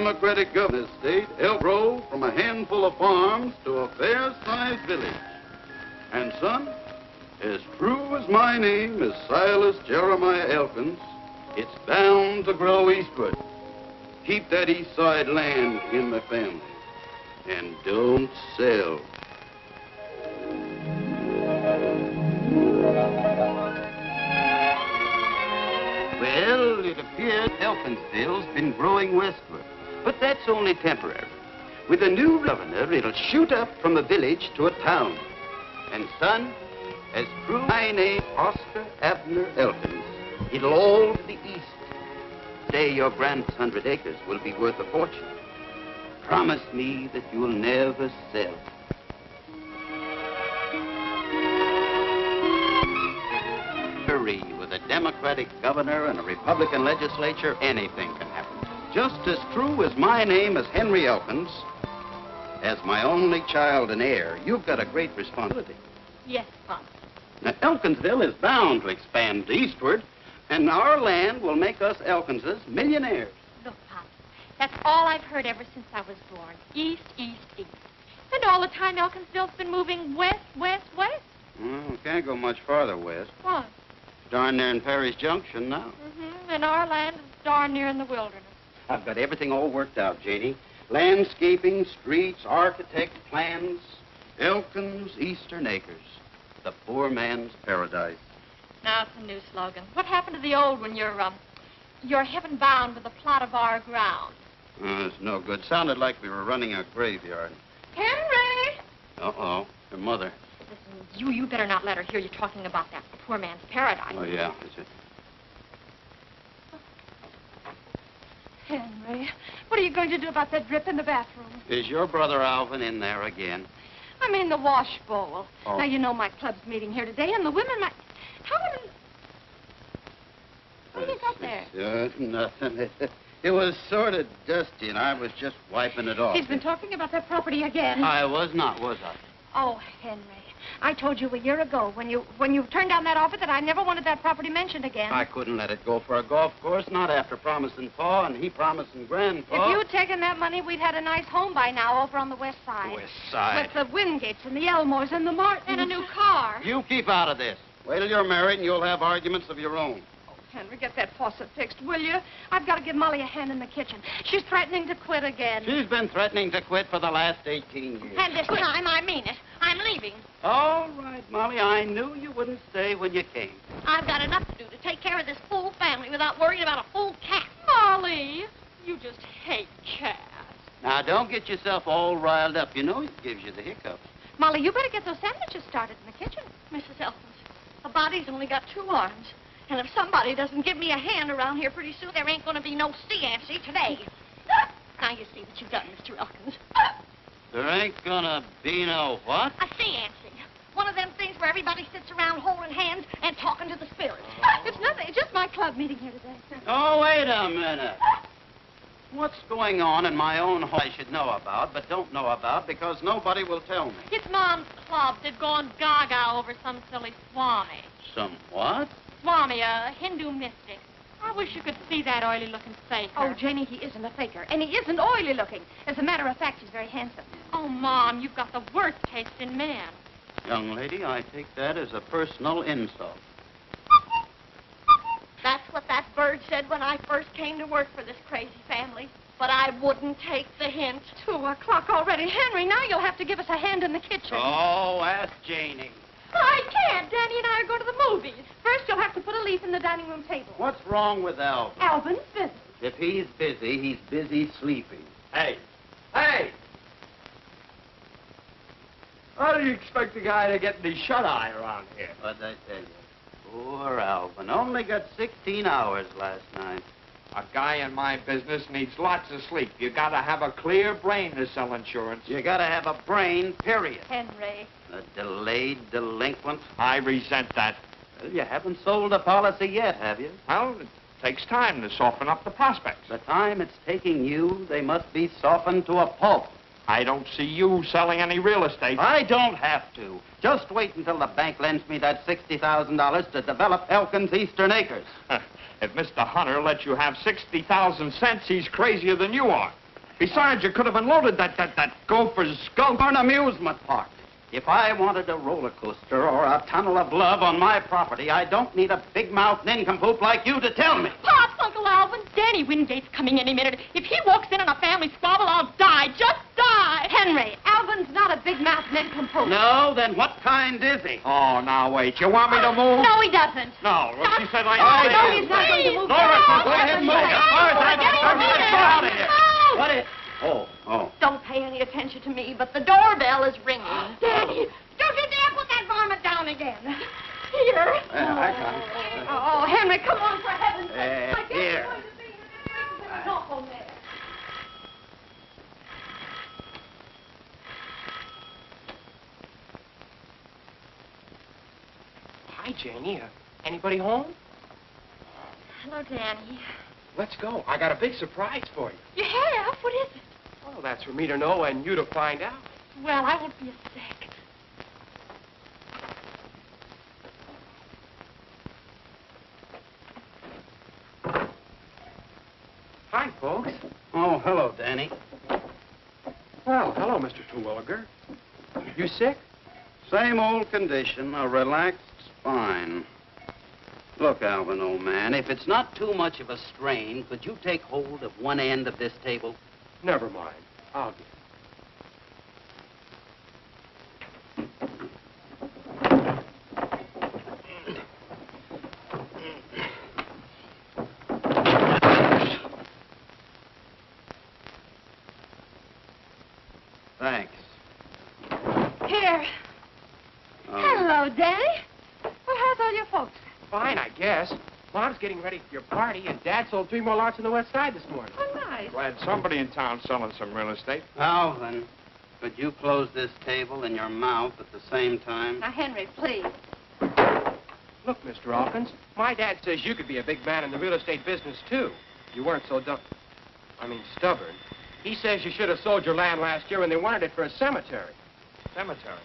Democratic governor state helped grow from a handful of farms to a fair-sized village. And, son, as true as my name is Silas Jeremiah Elkins, it's bound to grow eastward. Keep that east side land in the family. And don't sell. Well, it appears Elkinsville's been growing westward. But that's only temporary. With a new governor, it'll shoot up from a village to a town. And, son, as true as my name, Oscar Abner Elkins, it'll all to the east. Say your grand's 100 acres will be worth a fortune. Promise me that you'll never sell. Hurry, with a Democratic governor and a Republican legislature, anything can happen. Just as true as my name is Henry Elkins, as my only child and heir, you've got a great responsibility. Yes, Pop. Now, Elkinsville is bound to expand eastward, and our land will make us Elkinses millionaires. Look, Pop, that's all I've heard ever since I was born. East, east, east. And all the time Elkinsville's been moving west, west, west. Well, we can't go much farther west. What? Darn near in Perry's Junction now. And our land is darn near in the wilderness. I've got everything all worked out, Janie. Landscaping, streets, architect plans. Elkins Eastern Acres. The poor man's paradise. Now it's a new slogan. What happened to the old one? You're heaven bound with a plot of our ground. It's no good. Sounded like we were running a graveyard. Henry! Uh-oh. Your mother. Listen, you better not let her hear you talking about that poor man's paradise. Oh, yeah. That's it. Henry, what are you going to do about that drip in the bathroom? Is your brother Alvin in there again? I mean the wash bowl. Oh. Now, you know my club's meeting here today, and the women might... What do you got there? Nothing. It was sort of dusty, and I was just wiping it off. He's been talking about that property again. I was not, was I? Oh, Henry, I told you a year ago when you turned down that offer that I never wanted that property mentioned again. I couldn't let it go for a golf course, not after promising Pa and he promising Grandpa. If you'd taken that money, we'd had a nice home by now over on the west side. West side? With the Wingates and the Elmores and the Martins. And a new car. You keep out of this. Wait till you're married and you'll have arguments of your own. Henry, get that faucet fixed, will you? I've got to give Molly a hand in the kitchen. She's threatening to quit again. She's been threatening to quit for the last 18 years. And this time, I mean it. I'm leaving. All right, Molly, I knew you wouldn't stay when you came. I've got enough to do to take care of this fool family without worrying about a fool cat. Molly, you just hate cats. Now, don't get yourself all riled up. You know it gives you the hiccups. Molly, you better get those sandwiches started in the kitchen. Mrs. Elkins, a body's only got 2 arms. And if somebody doesn't give me a hand around here pretty soon, there ain't going to be no sea-antsy today. Now you see what you've done, Mr. Elkins. There ain't gonna be no what? A sea-antsy. One of them things where everybody sits around holding hands and talking to the spirits. It's nothing. It's just my club meeting here today. Oh, wait a minute. What's going on in my own home I should know about, but don't know about because nobody will tell me? It's Mom's club. They've gone gaga over some silly Swami. Some what? Swami, a Hindu mystic. I wish you could see that oily-looking faker. Oh, Janie, he isn't a faker, and he isn't oily-looking. As a matter of fact, he's very handsome. Oh, Mom, you've got the worst taste in men. Young lady, I take that as a personal insult. That's what that bird said when I first came to work for this crazy family. But I wouldn't take the hint. 2 o'clock already. Henry, now you'll have to give us a hand in the kitchen. Oh, ask Janie. I can't. Danny and I are going to the movies. First, you'll have to put a leaf in the dining room table. What's wrong with Alvin? Alvin's busy. If he's busy sleeping. Hey! Hey! How do you expect the guy to get any shut-eye around here? What'd I tell you? Poor Alvin. Only got 16 hours last night. A guy in my business needs lots of sleep. You gotta have a clear brain to sell insurance. You gotta have a brain, period. Henry. A delayed delinquent. I resent that. Well, you haven't sold a policy yet, have you? Well, it takes time to soften up the prospects. The time it's taking you, they must be softened to a pulp. I don't see you selling any real estate. I don't have to. Just wait until the bank lends me that $60,000 to develop Elkins Eastern Acres. If Mr. Hunter lets you have 60,000 cents, he's crazier than you are. Besides, you could have unloaded that gopher's skull. For an amusement park. If I wanted a roller coaster or a tunnel of love on my property, I don't need a big-mouthed nincompoop like you to tell me. Pops, Uncle Alvin, Danny Wingate's coming any minute. If he walks in on a family squabble, I'll die. Just die. Henry, Alvin's not a big-mouthed nincompoop. No, then what kind is he? Oh, now wait. You want me to move? No, he doesn't. No. Well, she said I... Oh, no, he's not going to move. Laura, No, go ahead and move. no, As far as I'm get concerned, him let's get out of here. No. What is... Oh. Don't pay any attention to me, but the doorbell is ringing. Danny, don't you dare put that varmint down again. Here. I got it. Oh, Henry, come on, for heaven's sake. I guess Here. you're going to be in the telephone there. Hi, Janie. Anybody home? Hello, Danny. Let's go. I got a big surprise for you. You have? What is it? Well, that's for me to know and you to find out. Well, I won't be a sec. Hi, folks. Oh, hello, Danny. Well, hello, Mr. Terwilliger. You sick? Same old condition, a relaxed spine. Look, Alvin, old man, if it's not too much of a strain, could you take hold of one end of this table? Never mind. I'll get it. Thanks. Here. Hello, Danny. Well, how's all your folks? Fine, I guess. Mom's getting ready for your party, and Dad sold 3 more lots on the west side this morning. Oh, nice. Glad somebody in town selling some real estate. Alvin, could you close this table and your mouth at the same time? Now, Henry, please. Look, Mr. Alkins, my dad says you could be a big man in the real estate business, too. You weren't so stubborn. He says you should have sold your land last year when they wanted it for a cemetery. Cemetery?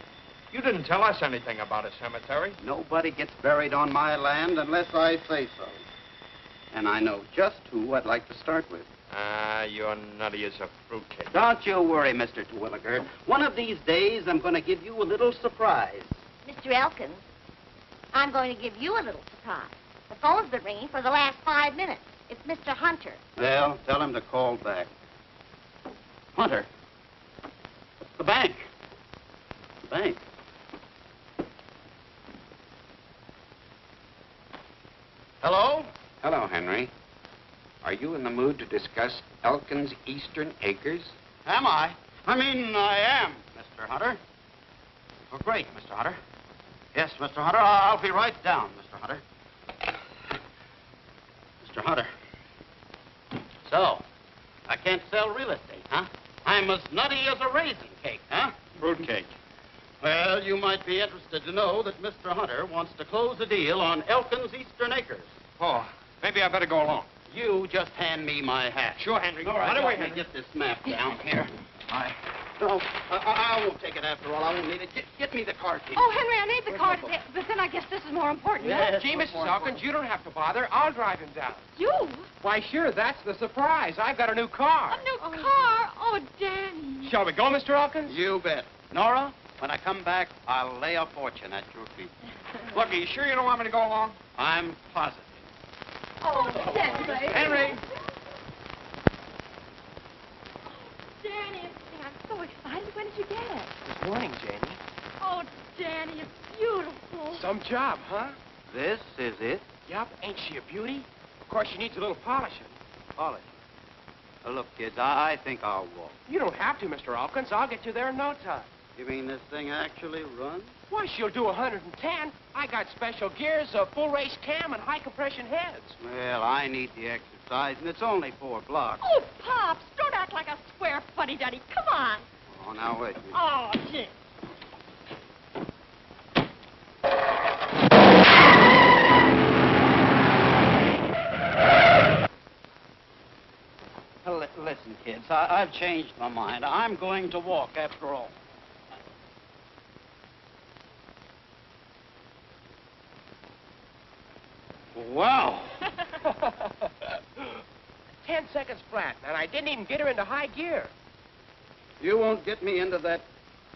You didn't tell us anything about a cemetery. Nobody gets buried on my land unless I say so. And I know just who I'd like to start with. You're nutty as a fruitcake. Don't you worry, Mr. Terwilliger. One of these days, I'm going to give you a little surprise. Mr. Elkins, I'm going to give you a little surprise. The phone's been ringing for the last 5 minutes. It's Mr. Hunter. Well, tell him to call back. Hunter. The bank. The bank. Hello? Hello, Henry. Are you in the mood to discuss Elkin's Eastern Acres? Am I? I am, Mr. Hunter. Oh, great, Mr. Hunter. Yes, Mr. Hunter, I'll be right down, Mr. Hunter. Mr. Hunter. So, I can't sell real estate, huh? I'm as nutty as a raisin cake, huh? Fruitcake. Well, you might be interested to know that Mr. Hunter wants to close a deal on Elkin's Eastern Acres. Oh, maybe I better go along. You just hand me my hat. Sure, Henry. All right, Run away, let me Henry. get this map down here. No, I won't take it after all. I won't need it. Get me the car key. Oh, Henry, I need the car today, but then I guess this is more important. Yes, Gee, what's Mrs. more Elkins, you don't have to bother. I'll drive him down. You? Why, sure, that's the surprise. I've got a new car. A new car? Oh, Danny. Shall we go, Mr. Elkins? You bet. Nora, when I come back, I'll lay a fortune at your feet. Look, are you sure you don't want me to go along? I'm positive. Oh, Henry. Henry. Danny, I'm so excited. When did you get it? This morning, Janie. Oh, Danny, it's beautiful. Some job, huh? This is it? Yup. Ain't she a beauty? Of course, she needs a little polishing. Polish. Look, kids, I think I'll walk. You don't have to, Mr. Elkins. I'll get you there in no time. You mean this thing actually runs? Why, she'll do 110. I got special gears, a full race cam, and high compression heads. Well, I need the exercise, and it's only 4 blocks. Oh, Pops, don't act like a square fuddy-duddy. Come on. Oh, now wait a minute. Oh, gee. Listen, kids, I've changed my mind. I'm going to walk after all. Wow. 10 seconds flat, and I didn't even get her into high gear. You won't get me into that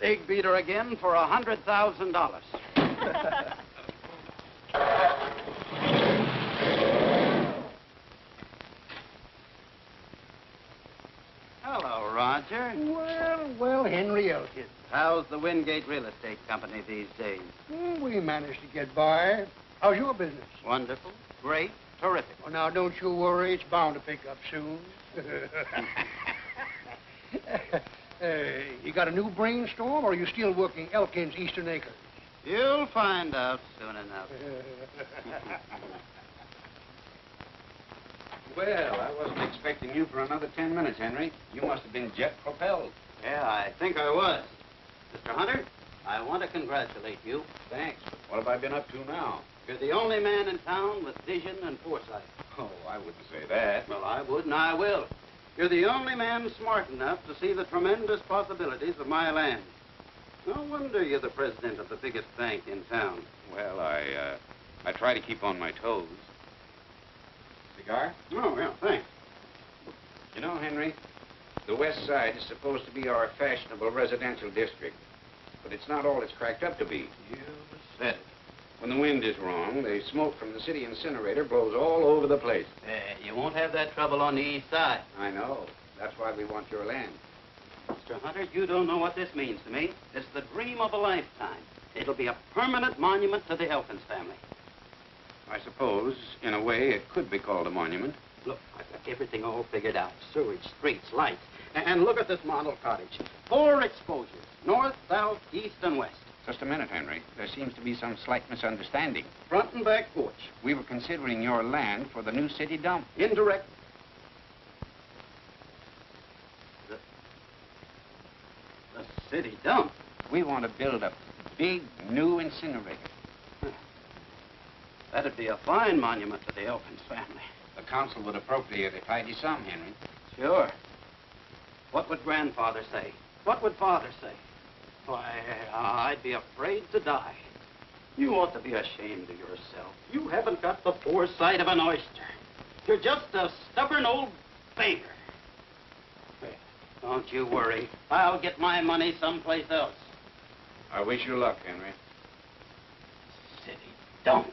egg beater again for $100,000. Hello, Roger. Well, Henry Elkins. How's the Wingate Real Estate Company these days? We managed to get by. How's your business? Wonderful, great, terrific. Well, now, don't you worry. It's bound to pick up soon. You got a new brainstorm, or are you still working Elkins Eastern Acres? You'll find out soon enough. Well, I wasn't expecting you for another 10 minutes, Henry. You must have been jet propelled. Yeah, I think I was. Mr. Hunter, I want to congratulate you. Thanks. But what have I been up to now? You're the only man in town with vision and foresight. Oh, I wouldn't say that. Well, I would, and I will. You're the only man smart enough to see the tremendous possibilities of my land. No wonder you're the president of the biggest bank in town. Well, I try to keep on my toes. Cigar? Oh, yeah, thanks. You know, Henry, the West Side is supposed to be our fashionable residential district, but it's not all it's cracked up to be. You said it. When the wind is wrong, the smoke from the city incinerator blows all over the place. You won't have that trouble on the east side. I know. That's why we want your land. Mr. Hunter, you don't know what this means to me. It's the dream of a lifetime. It'll be a permanent monument to the Elkins family. I suppose, in a way, it could be called a monument. Look, I've got everything all figured out. Sewage, streets, lights. And look at this model cottage. 4 exposures. North, south, east, and west. Just a minute, Henry. There seems to be some slight misunderstanding. Front and back porch. We were considering your land for the new city dump. Indirect. The city dump. We want to build a big new incinerator. That'd be a fine monument to the Elkins family. The council would appropriate a tidy sum, Henry. Sure. What would Grandfather say? What would Father say? Why, I'd be afraid to die. You ought to be ashamed of yourself. You haven't got the foresight of an oyster. You're just a stubborn old banker. Don't you worry. I'll get my money someplace else. I wish you luck, Henry. City dump.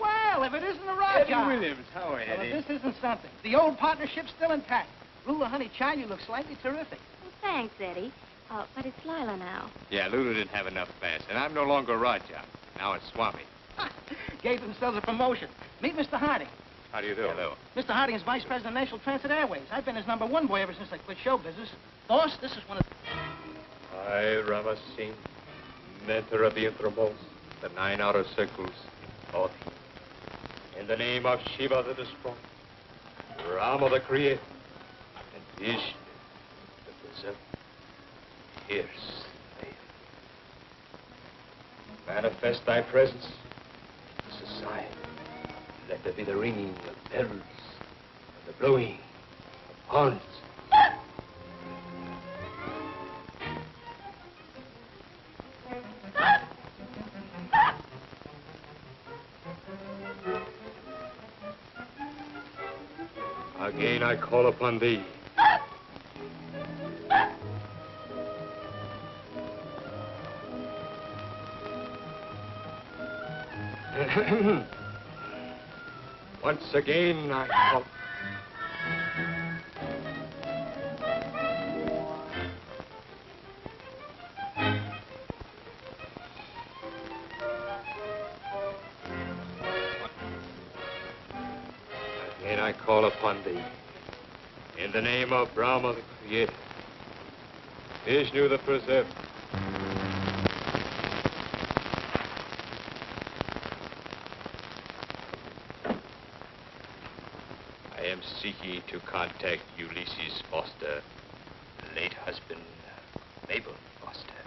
Well, if it isn't a rock job. Williams, how are you, Well, if this isn't something. The old partnership's still intact. Lula, honey, child, you look slightly terrific. Well, thanks, Eddie. But it's Lila now. Yeah, Lulu didn't have enough fast, and I'm no longer Raja. Now it's Swami. Gave themselves a promotion. Meet Mr. Harding. How do you do? Hello. Mr. Harding is vice president of National Transit Airways. I've been his #1 boy ever since I quit show business. Boss, this is one of... I, Rama Singh, mentor of the innermost, the 9 outer circles, all in the name of Shiva the Destroyer, Rama the Creator, and Vishnu the Preserver, here's thy manifest thy presence in society. Let there be the ringing of bells and the blowing of horns. Again I call upon thee. Once again I call. Again I call upon thee. In the name of Brahma the Creator, Vishnu the Preserver, I am seeking to contact Ulysses Foster, late husband, Mabel Foster.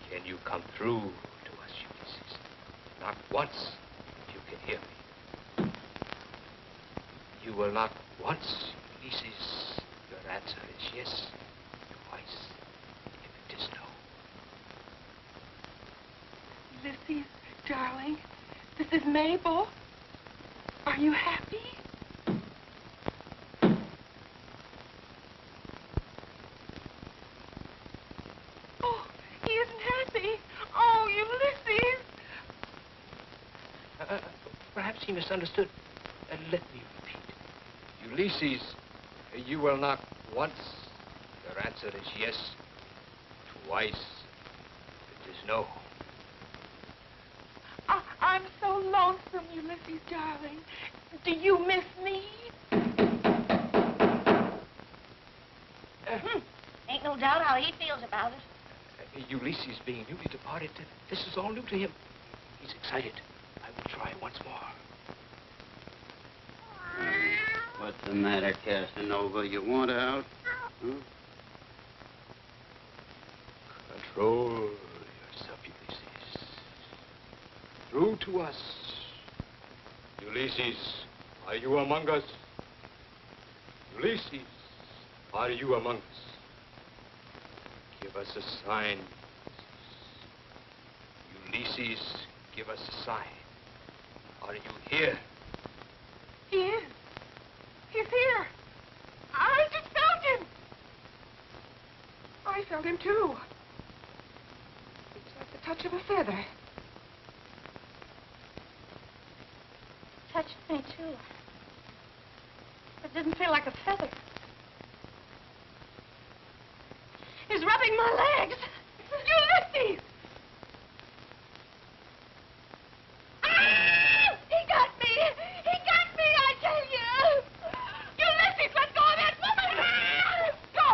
Can you come through to us, Ulysses? Not once, if you can hear me. You will not once, Ulysses. Your answer is yes, twice. Ulysses, darling. This is Mabel. Are you happy? Oh, he isn't happy. Oh, Ulysses. Perhaps he misunderstood. Let me repeat. Ulysses, you will knock once. Your answer is yes. Twice, it is no. I'm so lonesome, Ulysses, darling. Do you miss me? Ain't no doubt how he feels about it. Ulysses being newly departed, this is all new to him. He's excited. I will try once more. What's the matter, Casanova? You want out? Huh? Control yourself, Ulysses. True to us. Ulysses, are you among us? Ulysses, are you among us? Give us a sign. Ulysses, give us a sign. Are you here? He is. He's here. I just felt him. I felt him, too. It's like the touch of a feather. Touched me, too. It didn't feel like a feather. He's rubbing my legs. Ulysses! Ah! He got me! He got me, I tell you! Ulysses, let go of that woman! Go!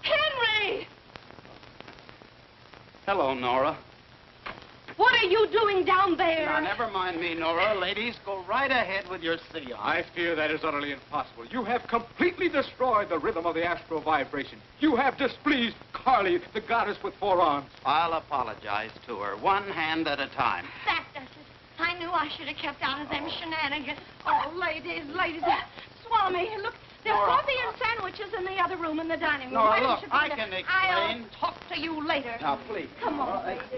Henry! Hello, Nora. What are you doing down there? Now, never mind me, Nora. Ladies, go right ahead with your seance. I fear that is utterly impossible. You have completely destroyed the rhythm of the astral vibration. You have displeased Carly, the goddess with 4 arms. I'll apologize to her, one hand at a time. That does it. I knew I should have kept out of them shenanigans. Oh, ladies. Swami, look, there's Nora. coffee and sandwiches in the other room in the dining room. Nora, Why don't look, you I come can to- explain. I'll talk to you later. Now, please. Come on, Nora, ladies.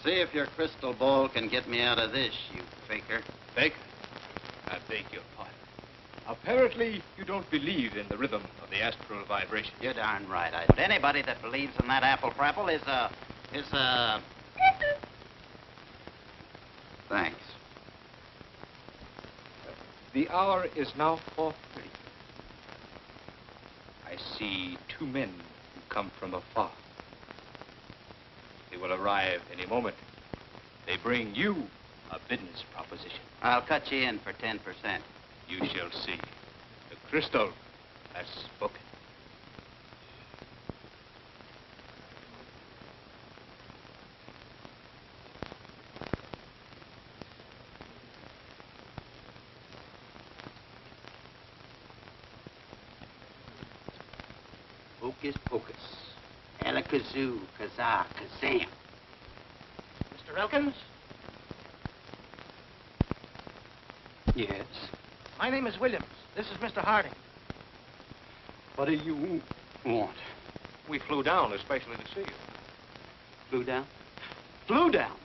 See if your crystal ball can get me out of this, you faker. Baker, I beg your pardon. Apparently, you don't believe in the rhythm of the astral vibration. You're darn right I don't. Anybody that believes in that apple-frapple is a... Thanks. The hour is now 4:30. I see 2 men who come from afar. They will arrive any moment. They bring you a business proposition. I'll cut you in for 10%. You shall see. The crystal has spoken. Hocus pocus. Alakazoo, kazaa, kazam. Mr. Elkins? Yes? My name is Williams. This is Mr. Harding. What do you want? We flew down especially to see you. Flew down? Flew down?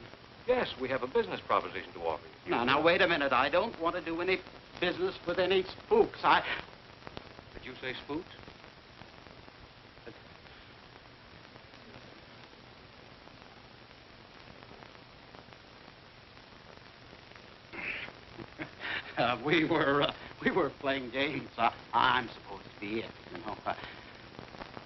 Yes, we have a business proposition to offer you. Now, wait a minute. I don't want to do any business with any spooks. Did you say spooks? We were playing games. I'm supposed to be it, you know.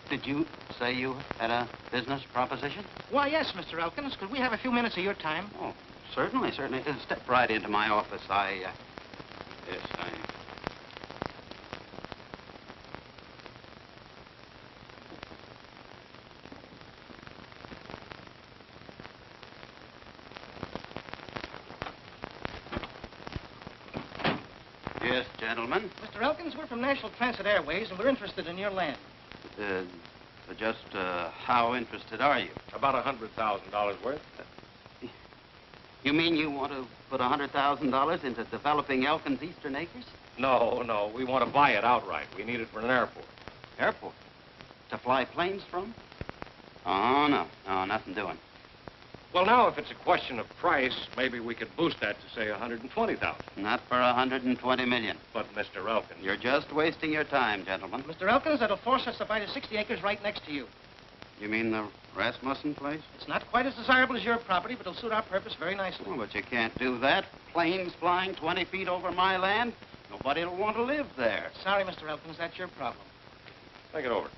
Did you say you had a business proposition? Why, yes, Mr. Elkins. Could we have a few minutes of your time? Oh, certainly. Step right into my office. Yes, gentlemen. Mr. Elkins, we're from National Transit Airways, and we're interested in your land. How interested are you? About $100,000 worth. You mean you want to put $100,000 into developing Elkin's Eastern Acres? No. We want to buy it outright. We need it for an airport. Airport? To fly planes from? Oh, no. No, nothing doing. Well, now, if it's a question of price, maybe we could boost that to, say, 120,000. Not for 120 million. But, Mr. Elkins... You're just wasting your time, gentlemen. Mr. Elkins, that'll force us to buy the 60 acres right next to you. You mean the Rasmussen place? It's not quite as desirable as your property, but it'll suit our purpose very nicely. Oh, but you can't do that. Planes flying 20 feet over my land. Nobody will want to live there. Sorry, Mr. Elkins, that's your problem. Think it over.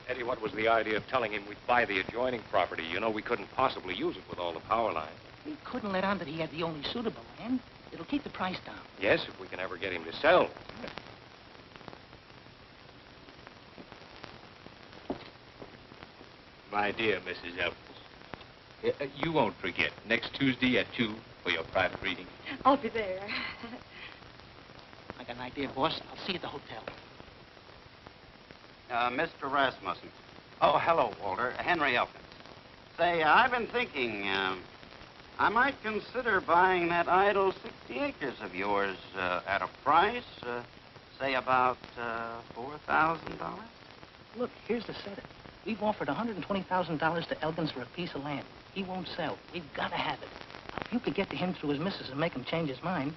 Eddie, what was the idea of telling him we'd buy the adjoining property? You know, we couldn't possibly use it with all the power lines. We couldn't let on that he had the only suitable land. It'll keep the price down. Yes, if we can ever get him to sell. My dear Mrs. Elkins, you won't forget next Tuesday at 2 for your private reading. I'll be there. I got an idea, boss. I'll see you at the hotel. Mr. Rasmussen. Oh, hello, Walter. Henry Elkins. Say, I've been thinking, I might consider buying that idle 60 acres of yours at a price, say about $4,000. Look, here's the setup. We've offered $120,000 to Elkins for a piece of land. He won't sell. We've got to have it. Now, if you could get to him through his missus and make him change his mind,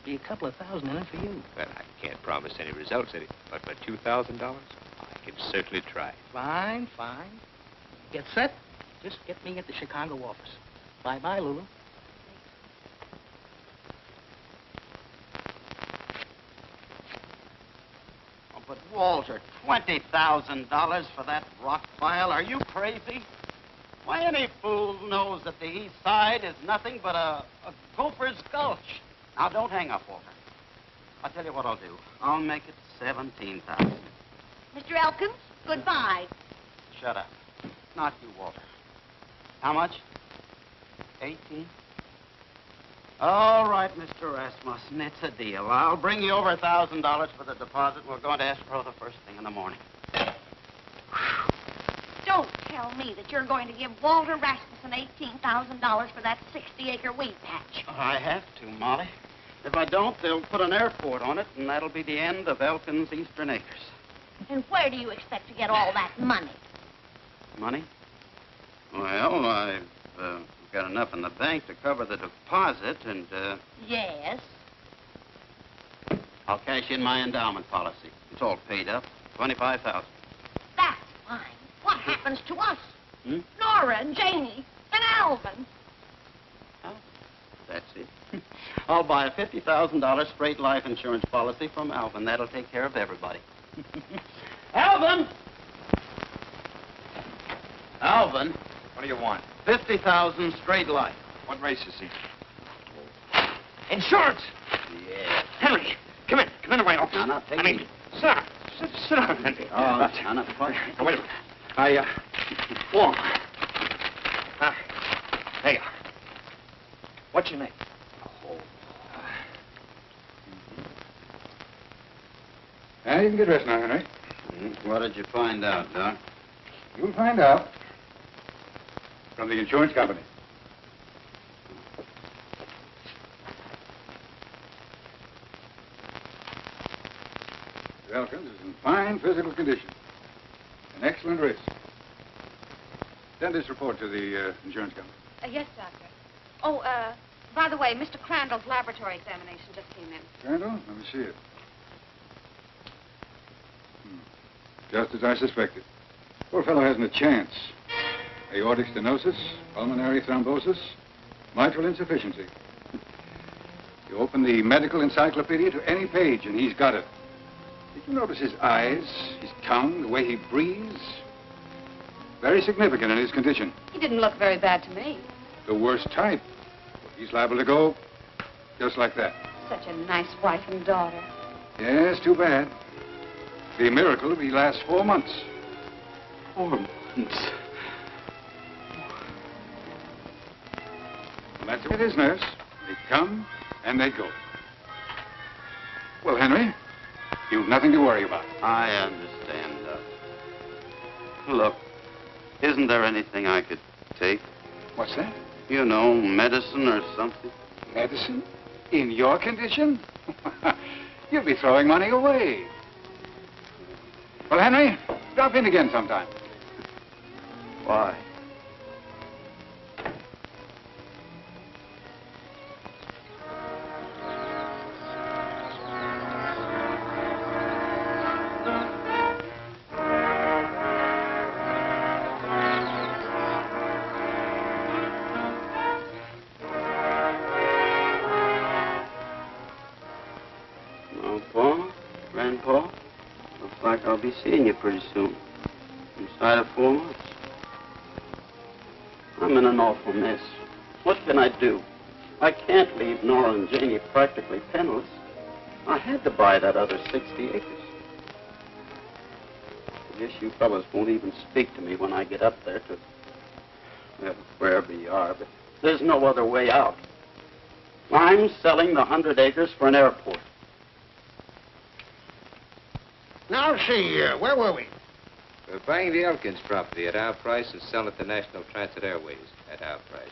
be a couple of thousand in it for you. Well, I can't promise any results, Eddie, but for $2,000, I can certainly try. Fine. Get set. Just get me at the Chicago office. Bye-bye, Lulu. Oh, but Walter, $20,000 for that rock pile? Are you crazy? Why, any fool knows that the east side is nothing but a gopher's gulch. Now, don't hang up, Walter. I'll tell you what I'll do. I'll make it 17,000. Mr. Elkins, goodbye. Shut up. Not you, Walter. How much? 18? All right, Mr. Rasmussen, it's a deal. I'll bring you over $1,000 for the deposit. We're going to escrow the first thing in the morning. Don't tell me that you're going to give Walter Rasmussen $18,000 for that 60-acre weed patch. I have to, Molly. If I don't, they'll put an airport on it, and that'll be the end of Elkins' Eastern Acres. And where do you expect to get all that money? Money? Well, I've got enough in the bank to cover the deposit, and, Yes. I'll cash in my endowment policy. It's all paid up. $25,000. That's fine. What happens to us? Nora and Janie and Alvin. Oh, that's it. I'll buy a $50,000 straight life insurance policy from Alvin. That'll take care of everybody. Alvin! Alvin! What do you want? 50,000 straight life. What race is he? Insurance! Yeah. Henry, come in. Come in, Wayne. Now, take me. Sit down. Sit down, Henry. Oh, now, not fun. Oh, wait a minute. Warm. There you are. What's your name? Now, you can get dressed now, Henry. What did you find out, Doc? You'll find out from the insurance company. Mr. Elkins is in fine physical condition. An excellent risk. Send this report to the insurance company. Yes, Doctor. Oh, by the way, Mr. Crandall's laboratory examination just came in. Crandall, let me see it. Just as I suspected. Poor fellow hasn't a chance. Aortic stenosis, pulmonary thrombosis, mitral insufficiency. You open the medical encyclopedia to any page, and he's got it. Did you notice his eyes, his tongue, the way he breathes? Very significant in his condition. He didn't look very bad to me. The worst type. He's liable to go just like that. Such a nice wife and daughter. Yes, too bad. Be a miracle if he lasts 4 months. 4 months? And that's what it is, nurse. They come and they go. Well, Henry, you've nothing to worry about. I understand, Doc. Look, Isn't there anything I could take? What's that? You know, medicine or something? Medicine? In your condition? You'll be throwing money away. Well, Henry, drop in again sometime. Why? I'll be seeing you pretty soon. Inside of 4 months. I'm in an awful mess. What can I do? I can't leave Nora and Janie practically penniless. I had to buy that other 60 acres. I guess you fellas won't even speak to me when I get up there to, well, wherever you are, but there's no other way out. I'm selling the 100 acres for an airport. Now, see, where were we? We're buying the Elkins property at our price and selling it to National Transit Airways at our price.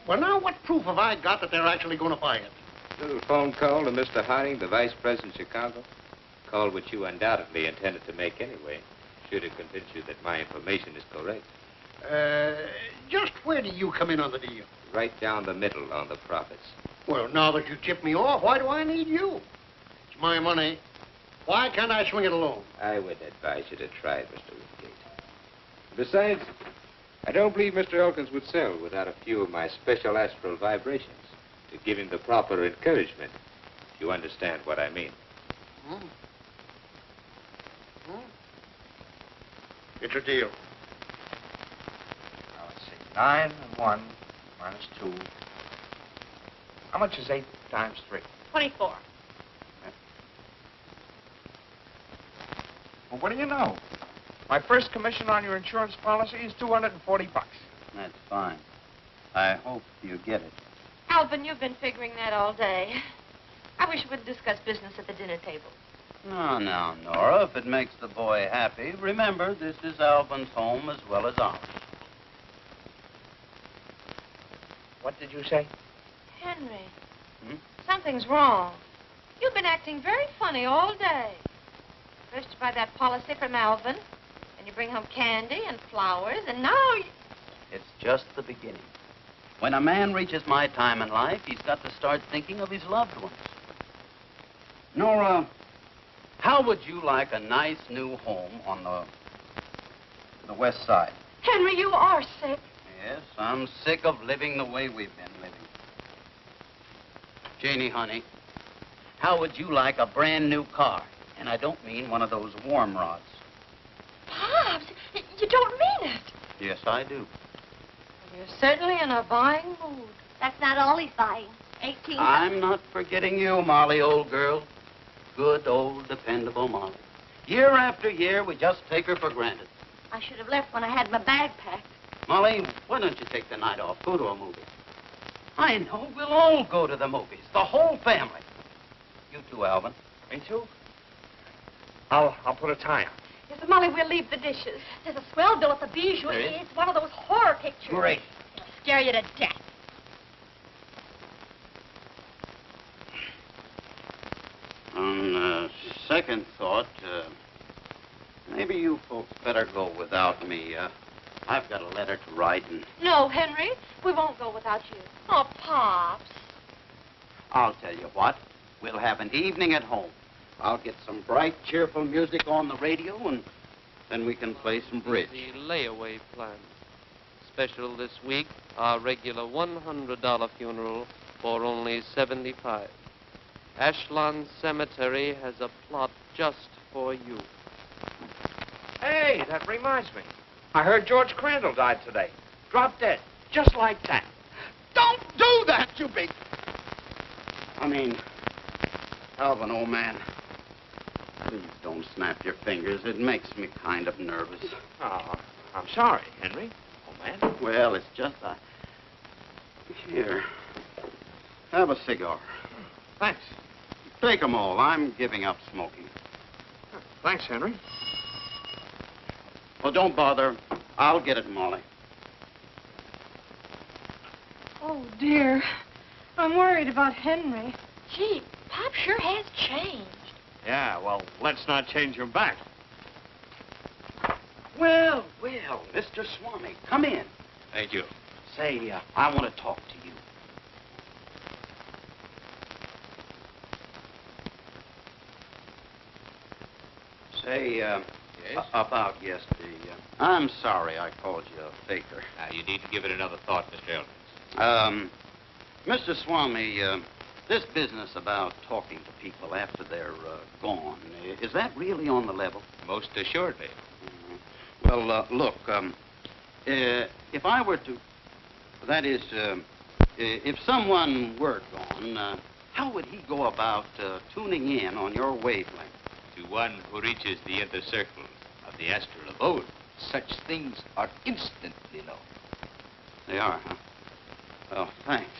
Well, now, what proof have I got that they're actually going to buy it? Little phone call to Mr. Harding, the vice president of Chicago. Call which you undoubtedly intended to make anyway, should it convince you that my information is correct. Just where do you come in on the deal? Right down the middle on the profits. Well, now that you tipped me off, why do I need you? It's my money. Why can't I swing it alone? I would advise you to try it, Mr. Woodgate. Besides, I don't believe Mr. Elkins would sell without a few of my special astral vibrations to give him the proper encouragement, if you understand what I mean. It's a deal. Now, let's see. 9 and 1 minus 2. How much is 8 times 3? 24. Well, what do you know? My first commission on your insurance policy is $240. That's fine. I hope you get it. Alvin, you've been figuring that all day. I wish we would discuss business at the dinner table. No, Nora, if it makes the boy happy, remember, this is Alvin's home as well as ours. What did you say? Henry, something's wrong. You've been acting very funny all day. First you buy that policy from Alvin, and you bring home candy and flowers, and now you... It's just the beginning. When a man reaches my time in life, he's got to start thinking of his loved ones. Nora, how would you like a nice new home on the west side? Henry, you are sick. Yes, I'm sick of living the way we've been living. Janie, honey, how would you like a brand new car? And I don't mean one of those warm rods. Pops, you don't mean it. Yes, I do. You're certainly in a buying mood. That's not all he's buying. 18. I'm not forgetting you, Molly, old girl. Good, old, dependable Molly. Year after year, we just take her for granted. I should have left when I had my bag packed. Molly, why don't you take the night off? Go to a movie. I know. We'll all go to the movies. The whole family. You too, Alvin. Me too? I'll put a tie on. Yes, but Molly, we'll leave the dishes. There's a swell bill at the Bijou. There is? It's one of those horror pictures. Great. It'll scare you to death. On second thought, maybe you folks better go without me. I've got a letter to write, and No, Henry, we won't go without you. Oh, Pops. I'll tell you what. We'll have an evening at home. I'll get some bright, cheerful music on the radio, and then we can play some bridge. The layaway plan. Special this week, our regular $100 funeral for only $75. Ashland Cemetery has a plot just for you. Hey, that reminds me. I heard George Crandall died today. Dropped dead. Just like that. Don't do that, you big... I mean, Alvin, old man, please don't snap your fingers. It makes me kind of nervous. Oh, I'm sorry, Henry. Oh, man. Well, it's just Here, have a cigar. Thanks. Take 'em all. I'm giving up smoking. Thanks, Henry. Well, don't bother. I'll get it, Molly. Oh, dear. I'm worried about Henry. Gee, Pop sure has changed. Yeah, well, let's not change him back. Well, Mr. Swami, come in. Thank you. Say, I want to talk to you. Say, Yes? about yesterday. I'm sorry I called you a faker. Now, you need to give it another thought, Mr. Elkins. Mr. Swami, this business about talking to people after they're gone, is that really on the level? Most assuredly. Well, look, if I were to, that is, if someone were gone, how would he go about tuning in on your wavelength? To one who reaches the inner circles of the astral abode, such things are instantly known. They are, huh? Oh, thanks.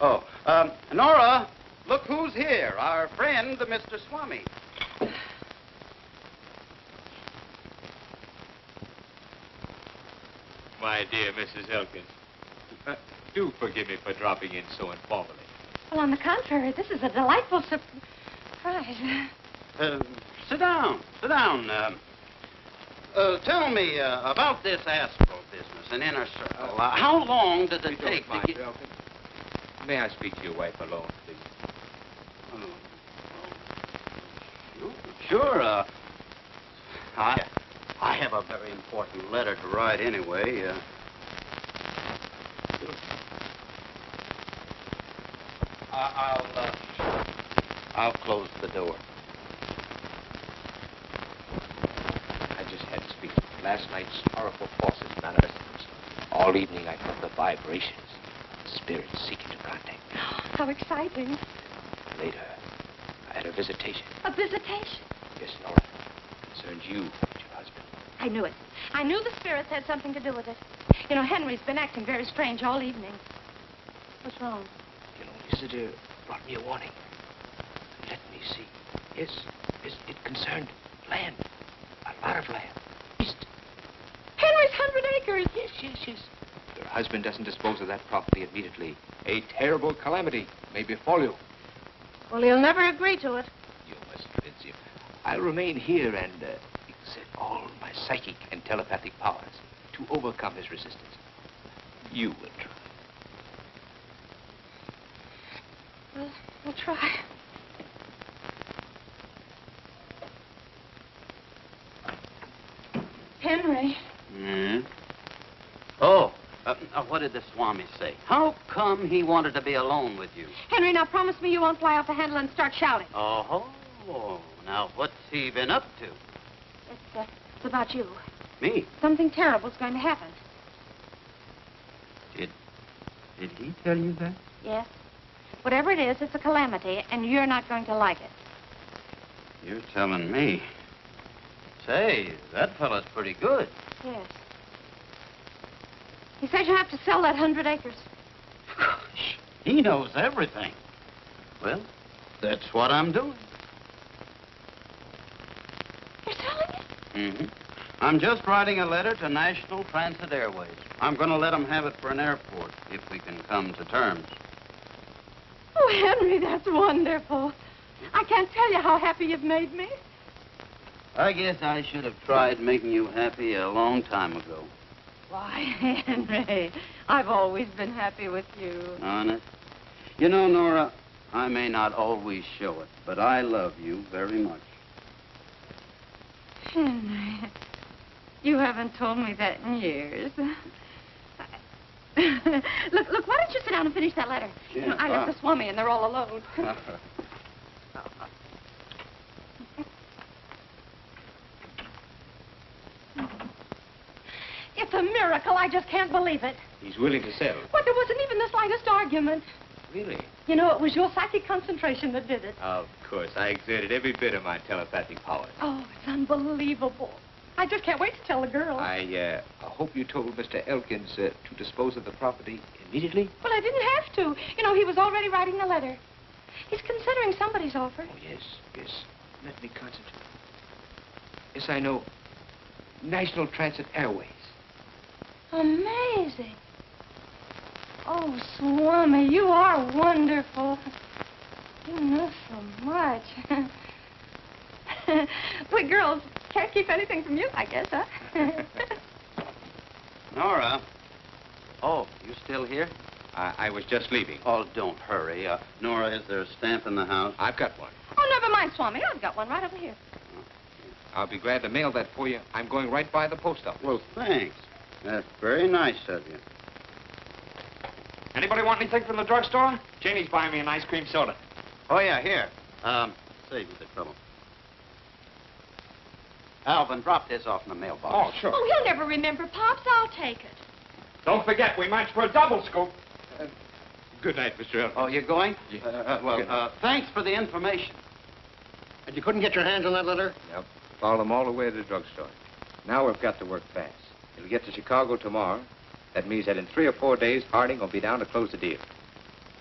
Oh, Nora, look who's here. Our friend, Mr. Swami. My dear Mrs. Elkins, do forgive me for dropping in so informally. Well, on the contrary, this is a delightful surprise. Sit down. Tell me about this astral business, an inner circle. How long did it take to get... Elkins? May I speak to your wife alone, please? Sure. I have a very important letter to write anyway. I'll close the door. I just had to speak. Last night's horrible forces manifested themselves. All evening I felt the vibrations. Spirits seeking to contact me. How exciting. Later, I had a visitation. A visitation? Yes, Nora. Concerns you and your husband. I knew it. I knew the spirits had something to do with it. You know, Henry's been acting very strange all evening. What's wrong? You know, visitor brought me a warning. Let me see. Yes, it concerned land. A lot of land. East. Henry's 100 acres. Yes. If your husband doesn't dispose of that property immediately, a terrible calamity may befall you. Well, he'll never agree to it. You must convince him. I'll remain here and exert all my psychic and telepathic powers to overcome his resistance. You will try. Well, we'll try. Henry. Hmm? Oh, what did the Swami say? How come he wanted to be alone with you? Henry, now promise me you won't fly off the handle and start shouting. Oh, now what's he been up to? It's about you. Me? Something terrible's going to happen. Did he tell you that? Yes. Whatever it is, it's a calamity, and you're not going to like it. You're telling me. Say, that fellow's pretty good. Yes. He says you have to sell that 100 acres. Gosh, he knows everything. Well, that's what I'm doing. You're selling it? Mm-hmm. I'm just writing a letter to National Transit Airways. I'm going to let them have it for an airport, if we can come to terms. Oh, Henry, that's wonderful. I can't tell you how happy you've made me. I guess I should have tried making you happy a long time ago. Why, Henry, I've always been happy with you. Honest? You know, Nora, I may not always show it, but I love you very much. Henry, you haven't told me that in years. Look, why don't you sit down and finish that letter? Yeah, You know, I left the Swami and they're all alone. It's a miracle. I just can't believe it. He's willing to sell. But there wasn't even the slightest argument. Really? You know, it was your psychic concentration that did it. Of course. I exerted every bit of my telepathic powers. Oh, it's unbelievable. I just can't wait to tell the girl. I hope you told Mr. Elkins to dispose of the property immediately. Well, I didn't have to. You know, he was already writing the letter. He's considering somebody's offer. Oh, yes. Let me concentrate. Yes, I know. National Transit Airways. Amazing. Oh, Swami, you are wonderful. You know so much. We girls can't keep anything from you, I guess, huh? Nora. Oh, you still here? I was just leaving. Oh, don't hurry. Nora, is there a stamp in the house? I've got one. Oh, never mind, Swami. I've got one right over here. I'll be glad to mail that for you. I'm going right by the post office. Well, thanks. That's very nice of you. Anybody want anything from the drugstore? Janie's buying me an ice cream soda. Oh, yeah, here. Save you the trouble. Alvin, drop this off in the mailbox. Oh, sure. Oh, he'll never remember, Pops. I'll take it. Don't forget, we match for a double scoop. Good night, Mr. Elkins. Oh, you're going? Yeah. Thanks for the information. And you couldn't get your hands on that letter? Yep. Followed them all the way to the drugstore. Now we've got to work fast. It'll get to Chicago tomorrow. That means that in 3 or 4 days, Harding will be down to close the deal.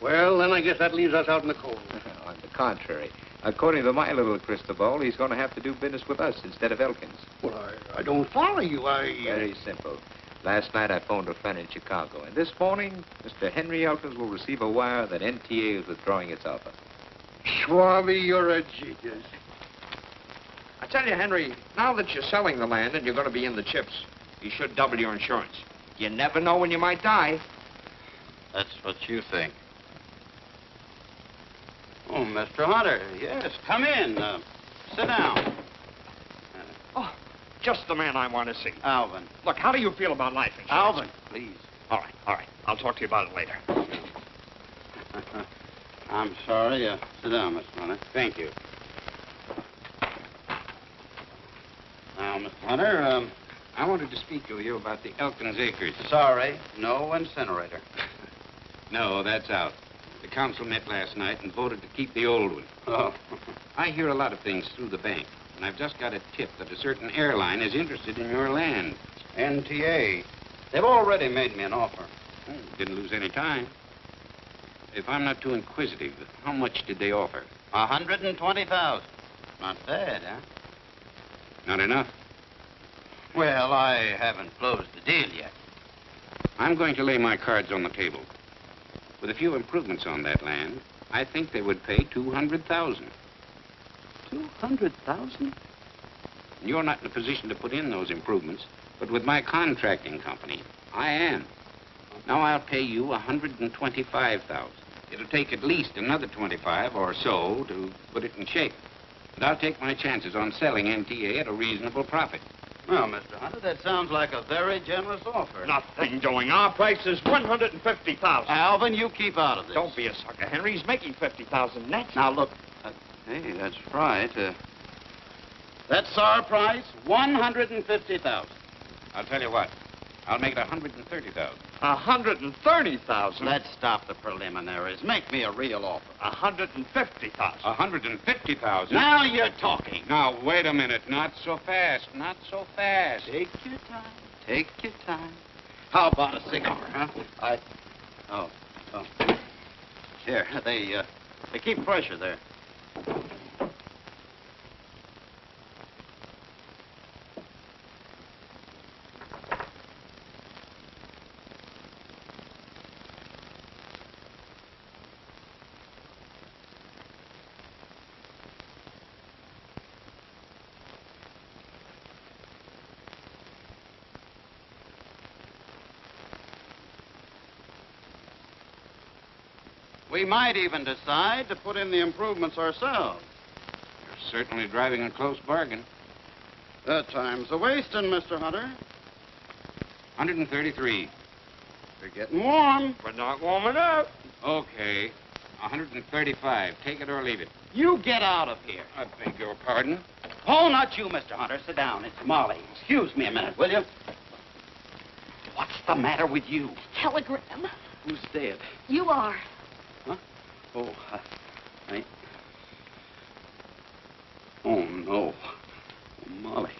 Well, then I guess that leaves us out in the cold. On the contrary, according to my little crystal ball, he's going to have to do business with us instead of Elkins. Well, I don't follow you. Very simple. Last night I phoned a friend in Chicago, and this morning, Mr. Henry Elkins will receive a wire that NTA is withdrawing its offer. Swami, you're a genius. I tell you, Henry, now that you're selling the land and you're going to be in the chips, you should double your insurance. You never know when you might die. That's what you think. Oh, Mr. Hunter, yes, come in. Sit down. Oh, just the man I want to see. Alvin. Look, how do you feel about life insurance? Alvin, please. All right. I'll talk to you about it later. I'm sorry. Sit down, Mr. Hunter. Thank you. Now, Mr. Hunter, I wanted to speak to you about the Elkins acres. sorry, no incinerator. No, that's out. The council met last night and voted to keep the old one. Oh. I hear a lot of things through the bank, and I've just got a tip that a certain airline is interested in your land. NTA. They've already made me an offer. Didn't lose any time. If I'm not too inquisitive, how much did they offer? 120,000. Not bad, huh? Not enough. Well, I haven't closed the deal yet. I'm going to lay my cards on the table. With a few improvements on that land, I think they would pay 200,000. 200,000? You're not in a position to put in those improvements, but with my contracting company, I am. Now I'll pay you 125,000. It'll take at least another 25 or so to put it in shape. But I'll take my chances on selling NTA at a reasonable profit. Well, Mr. Hunter, that sounds like a very generous offer. Nothing doing. Our price is 150,000. Alvin, you keep out of this. Don't be a sucker, Henry. He's making 50,000 net. Now, look. Hey, that's right. That's our price, 150,000. I'll tell you what. I'll make it 130,000. 130,000? Let's stop the preliminaries. Make me a real offer. 150,000. 150,000? Now you're talking. Now, wait a minute. Not so fast. Not so fast. Take your time. Take your time. How about a cigar, huh? Oh. Here, they keep fresher there. We might even decide to put in the improvements ourselves. You're certainly driving a close bargain. That time's a wasting, Mr. Hunter. 133. We're getting warm. We're not warm enough. Okay. 135. Take it or leave it. You get out of here. I beg your pardon. Oh, not you, Mr. Hunter. Sit down. It's Molly. Excuse me a minute, will you? What's the matter with you? Telegram. Who's dead? You are. Huh? Oh, Oh, no. Oh, Molly.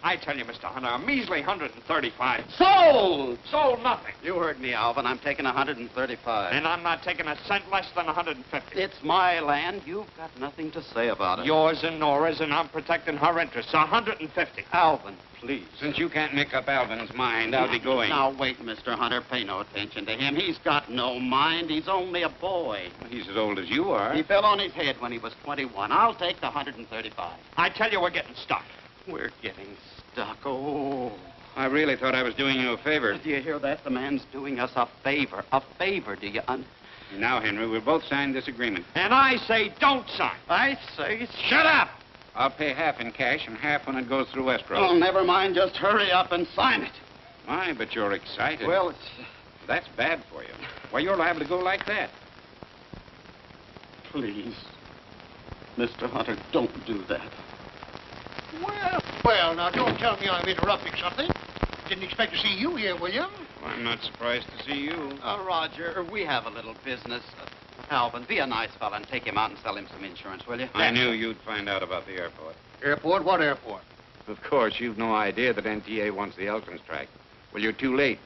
I tell you, Mr. Hunter, a measly 135. Sold! Sold nothing. You heard me, Alvin. I'm taking 135. And I'm not taking a cent less than 150. It's my land. You've got nothing to say about it. Yours and Nora's, and I'm protecting her interests. 150. Alvin, please. Since you can't make up Alvin's mind, I'll be going. Now, wait, Mr. Hunter. Pay no attention to him. He's got no mind. He's only a boy. He's as old as you are. He fell on his head when he was 21. I'll take the 135. I tell you, we're getting stuck. We're getting stuck. Oh. I really thought I was doing you a favor. Do you hear that? The man's doing us a favor. A favor, do you Now, Henry, we'll both sign this agreement. And I say don't sign. I say... Shut up! I'll pay half in cash and half when it goes through escrow. Oh, never mind. Just hurry up and sign it. My, but you're excited. Well, it's... That's bad for you. Why, you're liable to go like that. Please. Mr. Hunter, don't do that. Well, now, don't tell me I'm interrupting something. Didn't expect to see you here, William. Well, I'm not surprised to see you. Roger, we have a little business. Alvin, be a nice fella and take him out and sell him some insurance, will you? I knew you'd find out about the airport. Airport? What airport? Of course, you've no idea that NTA wants the Elkins track. Well, you're too late.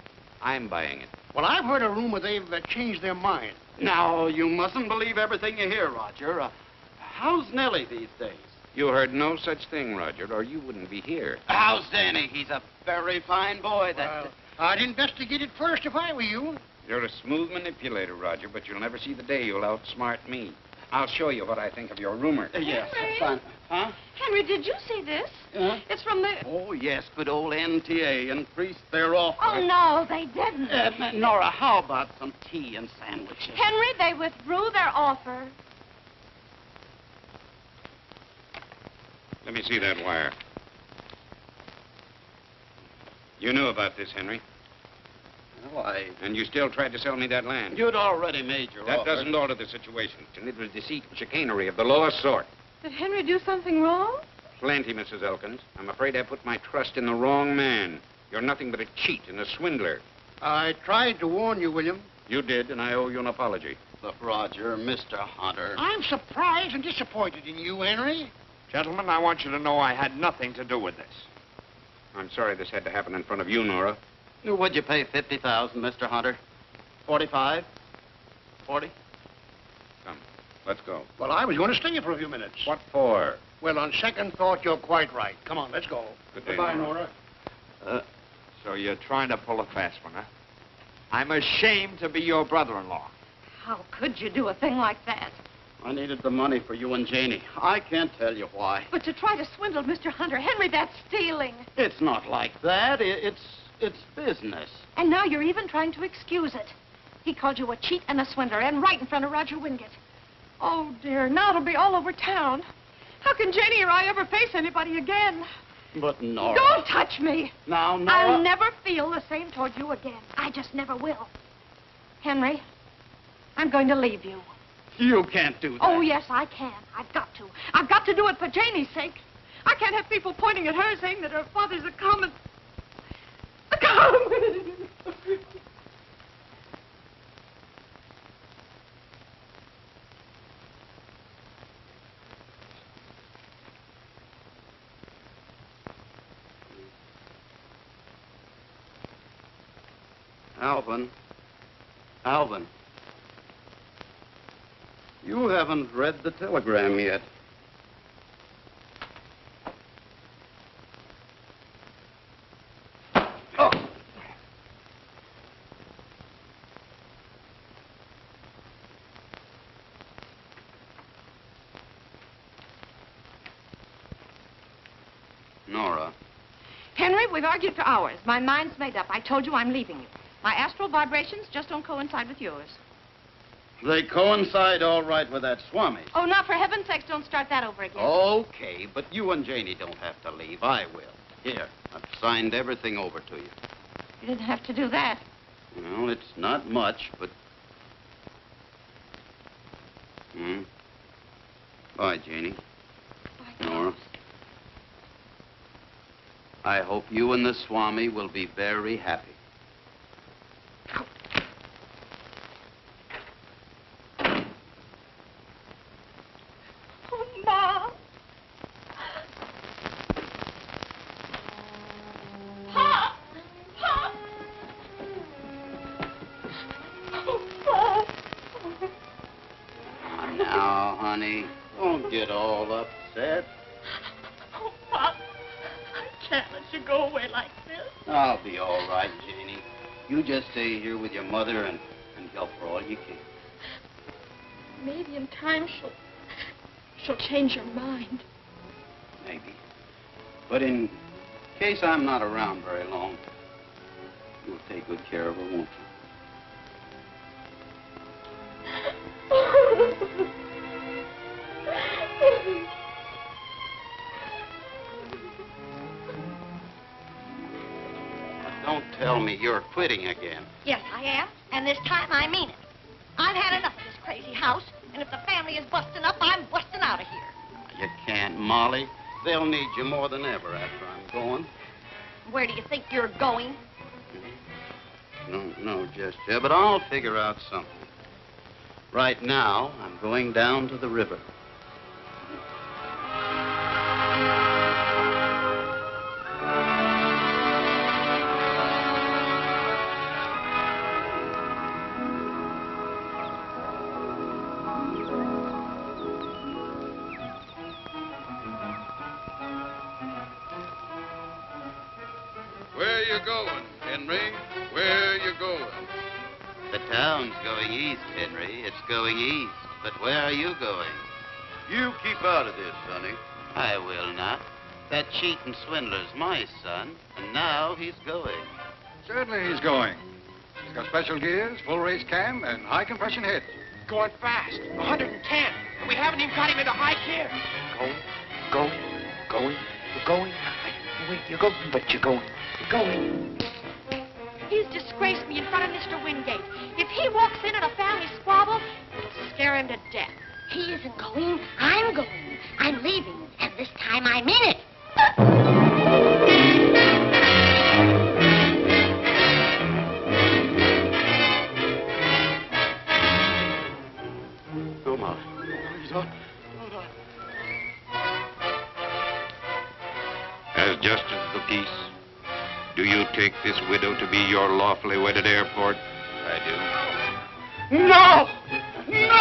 I'm buying it. Well, I've heard a rumor they've changed their mind. Now, you mustn't believe everything you hear, Roger. How's Nellie these days? You heard no such thing, Roger, or you wouldn't be here. How's Danny? He's a very fine boy. Well, I'd investigate it first if I were you. You're a smooth manipulator, Roger, but you'll never see the day you'll outsmart me. I'll show you what I think of your rumor. Yes, Henry? fine. Huh? Henry, did you see this? It's from the... Oh, yes, good old NTA increased their offer. Oh, no, they didn't. Nora, how about some tea and sandwiches? Henry, they withdrew their offer. Let me see that wire. You knew about this, Henry. Well, And you still tried to sell me that land. You'd already made your That offer. doesn't alter the situation. And it was deceit and chicanery of the lowest sort. Did Henry do something wrong? Plenty, Mrs. Elkins. I'm afraid I put my trust in the wrong man. You're nothing but a cheat and a swindler. I tried to warn you, William. You did, and I owe you an apology. Look, Roger, Mr. Hunter. I'm surprised and disappointed in you, Henry. Gentlemen, I want you to know I had nothing to do with this. I'm sorry this had to happen in front of you, Nora. Would you pay 50,000, Mr. Hunter? 45? 40? Come, let's go. Well, I was going to stay here for a few minutes. What for? Well, on second thought, you're quite right. Come on, let's go. Good day, Goodbye, Nora. Nora. So you're trying to pull a fast one, huh? I'm ashamed to be your brother-in-law. How could you do a thing like that? I needed the money for you and Janie. I can't tell you why. But to try to swindle Mr. Hunter, Henry, that's stealing. It's not like that. It's business. And now you're even trying to excuse it. He called you a cheat and a swindler, and right in front of Roger Wingate. Oh, dear, now it'll be all over town. How can Janie or I ever face anybody again? But Nora... Don't touch me. Now, Nora... I'll never feel the same toward you again. I just never will. Henry, I'm going to leave you. You can't do that. Oh, yes, I can. I've got to. I've got to do it for Janie's sake. I can't have people pointing at her saying that her father's a common... Alvin. Alvin. You haven't read the telegram yet. Oh. Nora. Henry, we've argued for hours. My mind's made up. I told you I'm leaving you. My astral vibrations just don't coincide with yours. They coincide all right with that Swami. Oh, now, for heaven's sakes, don't start that over again. Okay, but you and Janie don't have to leave. I will. Here, I've signed everything over to you. You didn't have to do that. Well, it's not much, but... Bye, Janie. Bye, Nora. I hope you and the Swami will be very happy. Oh, Ma. honey, don't get all upset. Oh, Pop, I can't let you go away like this. I'll be all right, Janie. You just stay here with your mother and help her all you can. Maybe in time she'll change her mind. Maybe. But in case I'm not around very long, you'll take good care of her, won't you? Don't tell me you're quitting again. Yes, I am, and this time I mean it. I've had enough of this crazy house, and if the family is busting up, I'm busting out of here. You can't, Molly. They'll need you more than ever after I'm gone. Where do you think you're going? No, just yet, but I'll figure out something. Right now, I'm going down to the river. Where you going, Henry? Where you going? The town's going east, Henry. It's going east. But where are you going? You keep out of this, sonny. I will not. That cheat and swindler's my son, and now he's going. Certainly he's going. He's got special gears, full race cam, and high compression head. Going fast. 110. And we haven't even got him into high gear. Going. You're going. Wait, you're going, but you're going. You're going. He's disgraced me in front of Mr. Wingate. If he walks in a family squabble, it'll scare him to death. He isn't going. I'm going. I'm leaving. And this time I mean it. Go, Molly. As justice of the peace, do you take this widow to be your lawfully wedded heir, Ford? I No! No!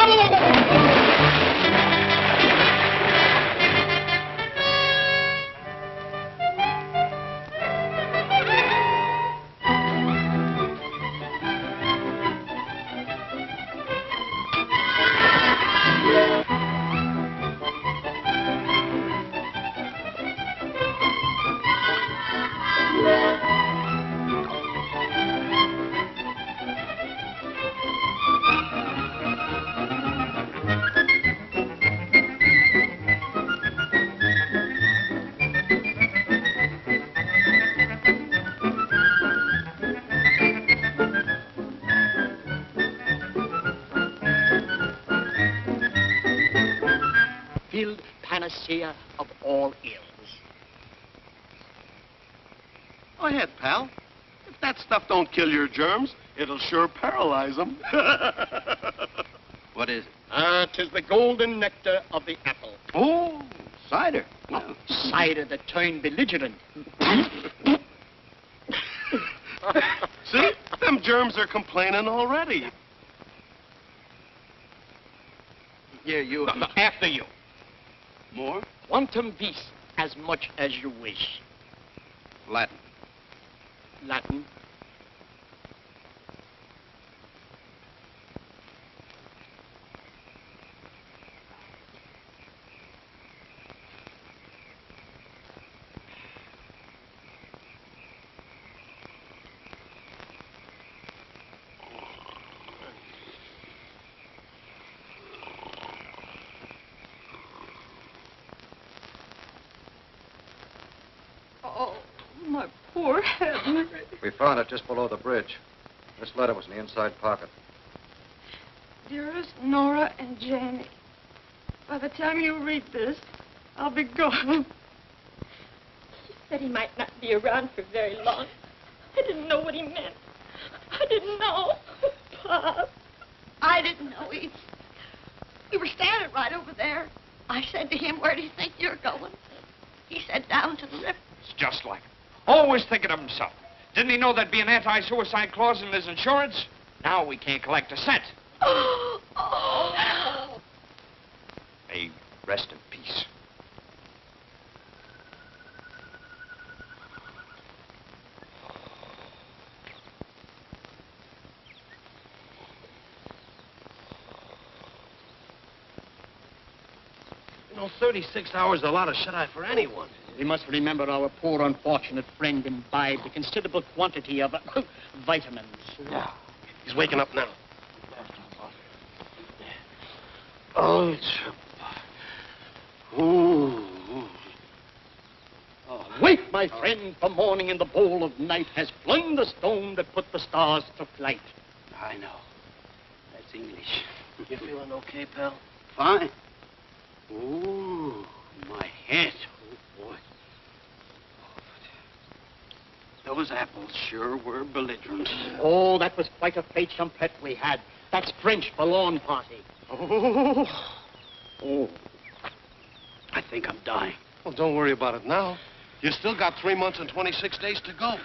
Field panacea of all ills. Go ahead, pal. If that stuff don't kill your germs, it'll sure paralyze them. What is it? 'Tis the golden nectar of the apple. Oh, cider. Well, Cider that turned belligerent. See? Them germs are complaining already. Here, you. After you. more? Quantum vis, as much as you wish. Latin. Latin. Oh, my poor Henry. We found it just below the bridge. This letter was in the inside pocket. Dearest Nora and Janie, by the time you read this, I'll be gone. He said he might not be around for very long. I didn't know what he meant. I didn't know. Pop. I didn't know either. We were standing right over there. I said to him, where do you think you're going? He said, down to the river. It's just like him. Always thinking of himself. Didn't he know there'd be an anti-suicide clause in his insurance? Now we can't collect a cent. Oh. May rest in peace. You know, 36 hours is a lot of shut-eye for anyone. We must remember our poor unfortunate friend imbibed a considerable quantity of vitamins. Yeah. He's waking up now. Oh, it's... Ooh. Wake, my friend, for morning in the bowl of night has flung the stone that put the stars to flight. I know. That's English. You feeling okay, pal? Fine. Ooh, my head. Oh, boy. Those apples sure were belligerent. Oh, that was quite a fete champetre we had. That's French for lawn party. Oh. Oh. I think I'm dying. Well, don't worry about it now. You still got 3 months and 26 days to go.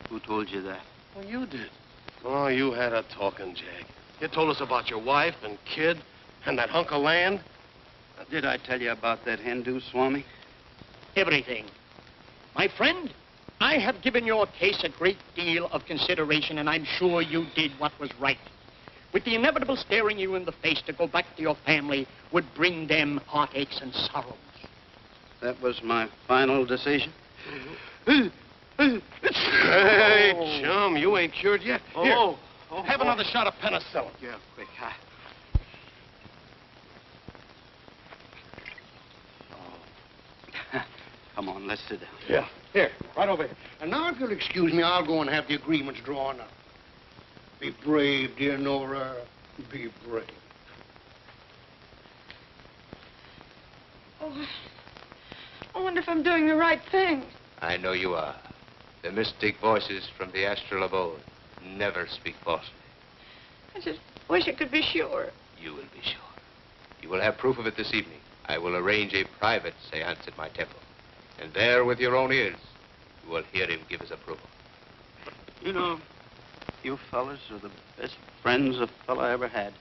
Who told you that? Well, you did. Oh, you had a talking, Jag. You told us about your wife and kid and that hunk of land. Did I tell you about that Hindu, Swami? Everything. My friend, I have given your case a great deal of consideration, and I'm sure you did what was right. With the inevitable staring you in the face to go back to your family would bring them heartaches and sorrows. That was my final decision? Hey, chum, you ain't cured yet. Here, Oh, have another shot of penicillin. Yeah, quick. Come on, let's sit down. Yeah. Here, right over here. And now, if you'll excuse me, I'll go and have the agreements drawn up. Be brave, dear Nora. Be brave. Oh, I wonder if I'm doing the right thing. I know you are. The mystic voices from the astral abode never speak falsely. I just wish I could be sure. You will be sure. You will have proof of it this evening. I will arrange a private seance at my temple. And there, with your own ears, you will hear him give his approval. You know, you fellas are the best friends a fella ever had.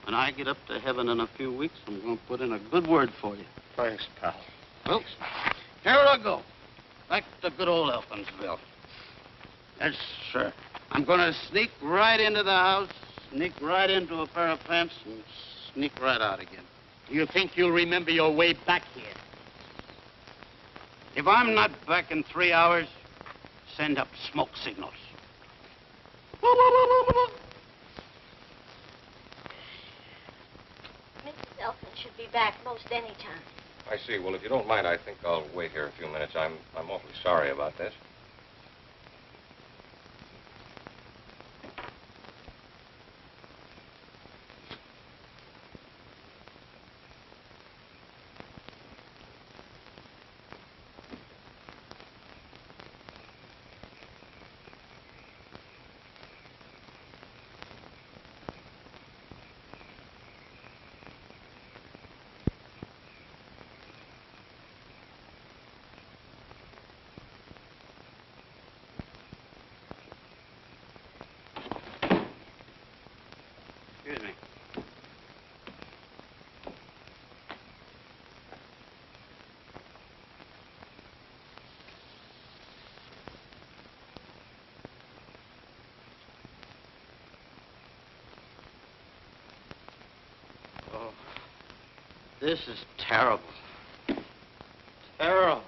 When I get up to heaven in a few weeks, I'm going to put in a good word for you. Thanks, pal. Well, here I go. Back to good old Elkinsville. Yes, sir. I'm going to sneak right into the house, sneak right into a pair of pants, and sneak right out again. You think you'll remember your way back here? If I'm not back in 3 hours, send up smoke signals. Mrs. Elkin should be back most any time. I see. Well, if you don't mind, I think I'll wait here a few minutes. I'm awfully sorry about this. Excuse me. Oh, this is terrible. Terrible.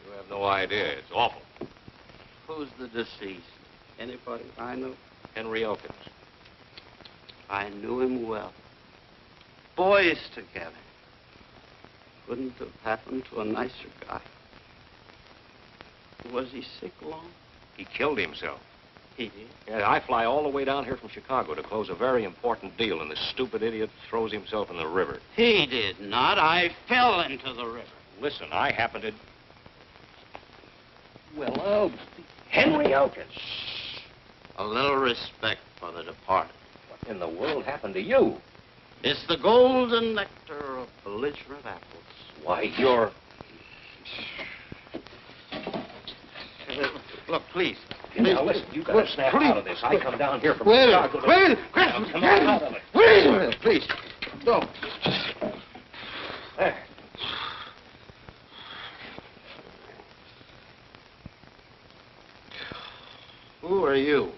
You have no idea. It's awful. Who's the deceased? Anybody I know? Henry Elkins. I knew him well. Boys together. Couldn't have happened to a nicer guy. Was he sick long? He killed himself. He did? Yeah, I fly all the way down here from Chicago to close a very important deal, and this stupid idiot throws himself in the river. He did not. I fell into the river. Listen, I happened to... Well, Henry Elkins. A little respect for the departed. What in the world happened to you? It's the golden nectar of belligerent apples. Why, you're... Look, please. Now, listen, you got to snap out of this. I come down here from Wait, Chicago. wait, Now, come on out of it. wait a minute, please. No. There. Who are you?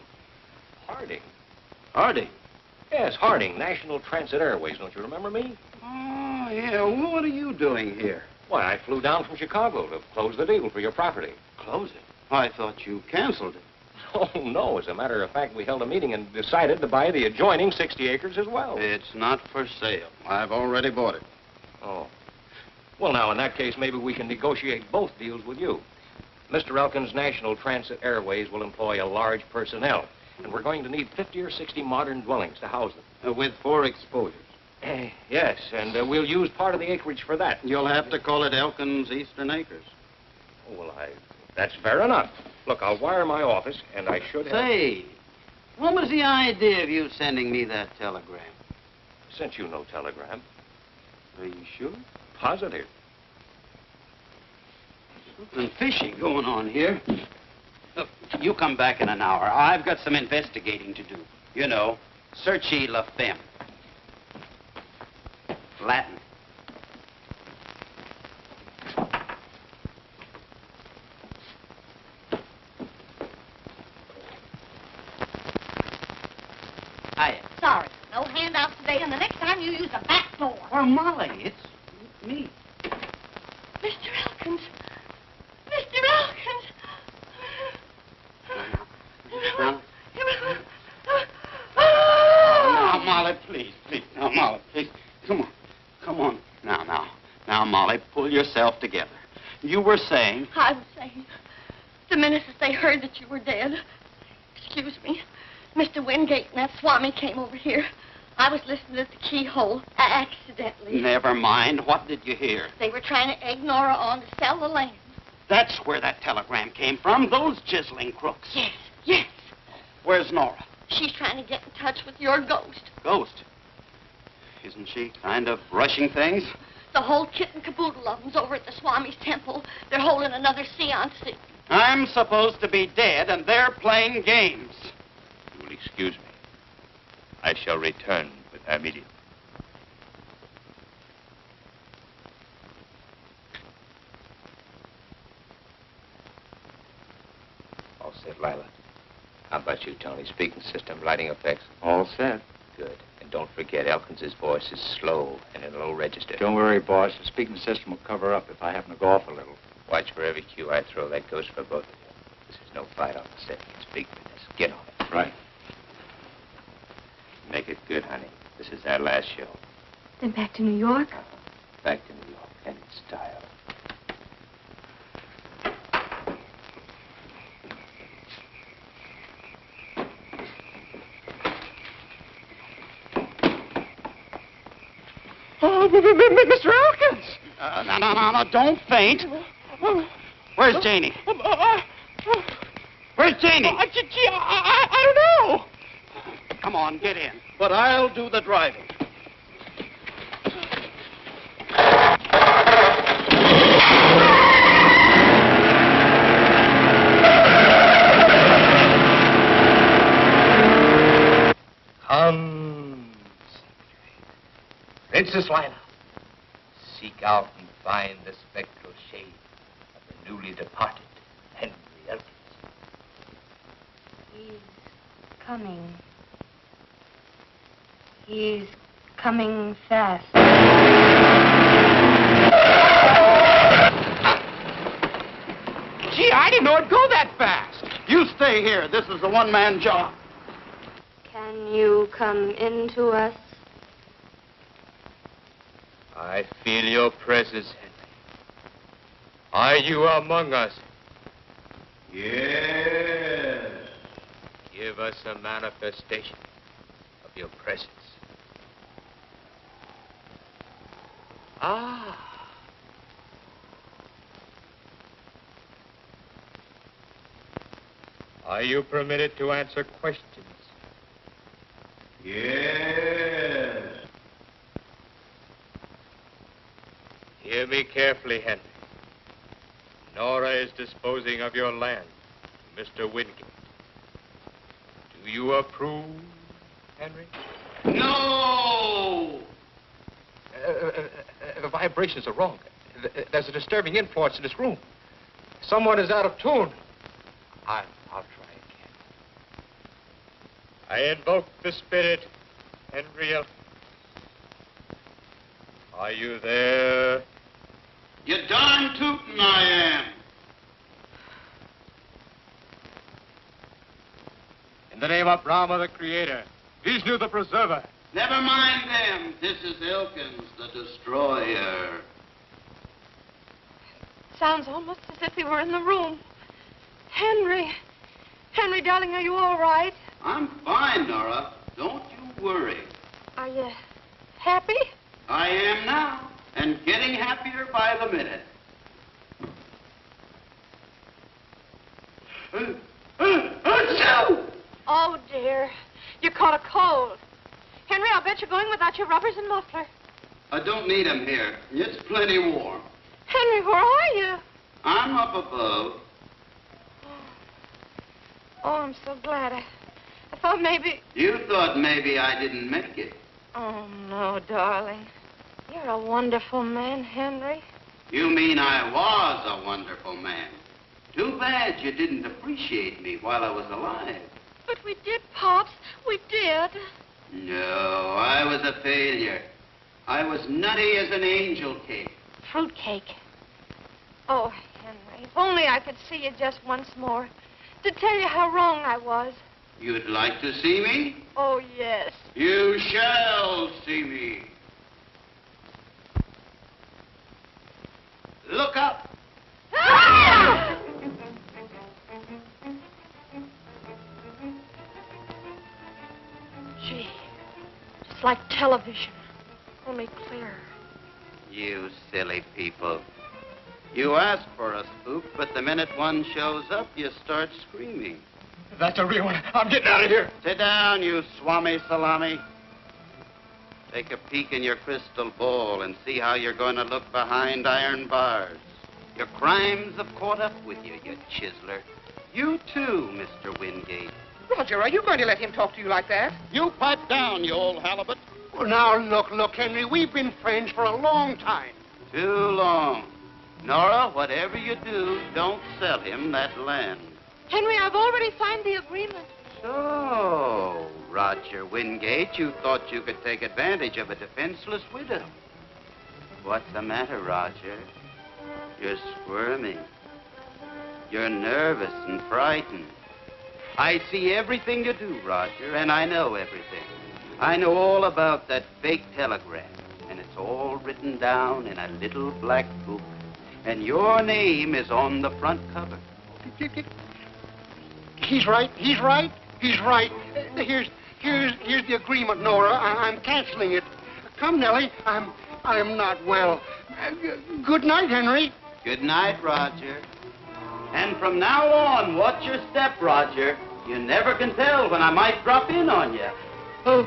Harding. Harding. Yes, Harding, National Transit Airways. Don't you remember me? Oh, yeah. Well, what are you doing here? Why, I flew down from Chicago to close the deal for your property. Close it? I thought you canceled it. Oh, no. As a matter of fact, we held a meeting and decided to buy the adjoining 60 acres as well. It's not for sale. I've already bought it. Oh. Well, now, in that case, maybe we can negotiate both deals with you. Mr. Elkins' National Transit Airways will employ a large personnel, and we're going to need 50 or 60 modern dwellings to house them. With 4 exposures. Yes, and we'll use part of the acreage for that. You'll have to call it Elkins Eastern Acres. Oh, well, that's fair enough. Look, I'll wire my office, and I should have... Say, what was the idea of you sending me that telegram? Sent you no telegram. Are you sure? Positive. Something fishy going on here. Look, you come back in an hour. I've got some investigating to do. You know, searchy la femme. Latin. Hiya. Sorry, no handouts today, and the next time you use the back door. Oh, Molly, it's me. Mr. Elkins. Mr. Elkins. Now, now, Molly, please. Now, Molly, please. Come on. Come on. Now, Molly, pull yourself together. You were saying... I was saying, the minute that they heard that you were dead, excuse me, Mr. Wingate and that Swami came over here. I was listening at the keyhole, accidentally. Never mind. What did you hear? They were trying to egg Nora on to sell the land. That's where that telegram came from. Those chiseling crooks. Yes. Where's Nora? She's trying to get in touch with your ghost. Ghost? Isn't she kind of rushing things? The whole kit and caboodle of them's over at the Swami's temple. They're holding another seance. I'm supposed to be dead, and they're playing games. You will excuse me. I shall return with immediately. All set, Lila. How about you, Tony? Speaking system, lighting effects? All set. Good. And don't forget, Elkins' voice is slow and in low register. Don't worry, boss. The speaking system will cover up if I happen to go off a little. Watch for every cue I throw. That goes for both of you. This is no fight on the set. You can speak for this. Get on it. Right. Make it good, honey. This is our last show. Then back to New York? Back to New York, and in style. Oh, Mr. Elkins! No, don't faint. Where's Janie? Where's Janie? Gee, I don't know. Come on, get in. But I'll do the driving. Come, Princess Lila, seek out and find the spectral shade of the newly departed Henry Elkins. He's coming. He's coming fast. Gee, I didn't know it'd go that fast. You stay here. This is a one-man job. Can you come into us? I feel your presence, Henry. Are you among us? Yes. Give us a manifestation of your presence. Ah. Are you permitted to answer questions? Yes. Hear me carefully, Henry. Nora is disposing of your land to Mr. Wingate. approve, Henry? No! The vibrations are wrong. There's a disturbing influence in this room. Someone is out of tune. I'll try again. I invoke the spirit, Henry Elkins. Are you there? You darn tootin' I am. In the name of Brahma, the Creator, Vishnu, the Preserver. Never mind them. This is Elkins, the Destroyer. Sounds almost as if he were in the room. Henry. Henry, darling, are you all right? I'm fine, Nora. Don't you worry. Are you happy? I am now, and getting happier by the minute. Oh, dear. You caught a cold. Henry, I'll bet you're going without your rubbers and muffler. I don't need 'em here. It's plenty warm. Henry, where are you? I'm up above. Oh, I'm so glad. I thought maybe... You thought maybe I didn't make it. Oh, no, darling. You're a wonderful man, Henry. You mean I was a wonderful man. Too bad you didn't appreciate me while I was alive. But we did, Pops. We did. No, I was a failure. I was nutty as an angel cake. Fruitcake. Oh, Henry, if only I could see you just once more to tell you how wrong I was. You'd like to see me? Oh, yes. You shall see me. Look up. Ah! Gee, it's like television, only clearer. You silly people. You ask for a spook, but the minute one shows up, you start screaming. That's a real one. I'm getting out of here. Sit down, you Swami Salami. Take a peek in your crystal ball and see how you're going to look behind iron bars. Your crimes have caught up with you, you chiseler. You too, Mr. Wingate. Roger, are you going to let him talk to you like that? You pipe down, you old halibut. Well, now, look, Henry, we've been friends for a long time. Too long. Nora, whatever you do, don't sell him that land. Henry, I've already signed the agreement. So, Roger Wingate, you thought you could take advantage of a defenseless widow. What's the matter, Roger? You're squirming. You're nervous and frightened. I see everything you do, Roger, and I know everything. I know all about that fake telegram, and it's all written down in a little black book. And your name is on the front cover. He's right. Here's the agreement, Nora. I'm canceling it. Come, Nellie. I am not well. Good night, Henry. Good night, Roger. And from now on, watch your step, Roger. You never can tell when I might drop in on you. Oh, no!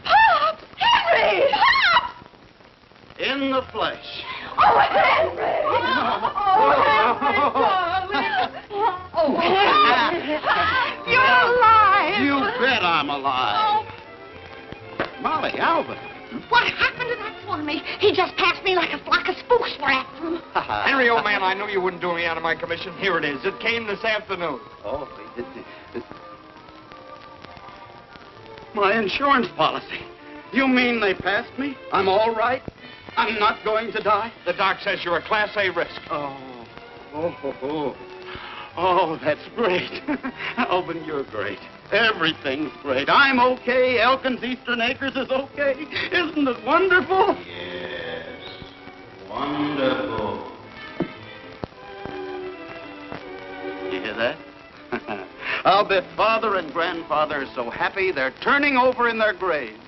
Pop! Henry! Pop! In the flesh. Oh, Henry! Oh, Henry, darling! Oh, Henry! You're alive! You bet I'm alive. Oh. Molly, Alvin. What happened to that Swami? He just passed me like a flock of spooks were after him. Henry, old man, I knew you wouldn't do me out of my commission. Here it is. It came this afternoon. Oh, my insurance policy. You mean they passed me? I'm all right? I'm not going to die? The doc says you're a Class A risk. Oh, that's great. Alvin, you're great. Everything's great. I'm okay. Elkins Eastern Acres is okay. Isn't it wonderful? Yes. Wonderful. You hear that? I'll bet father and grandfather are so happy they're turning over in their graves.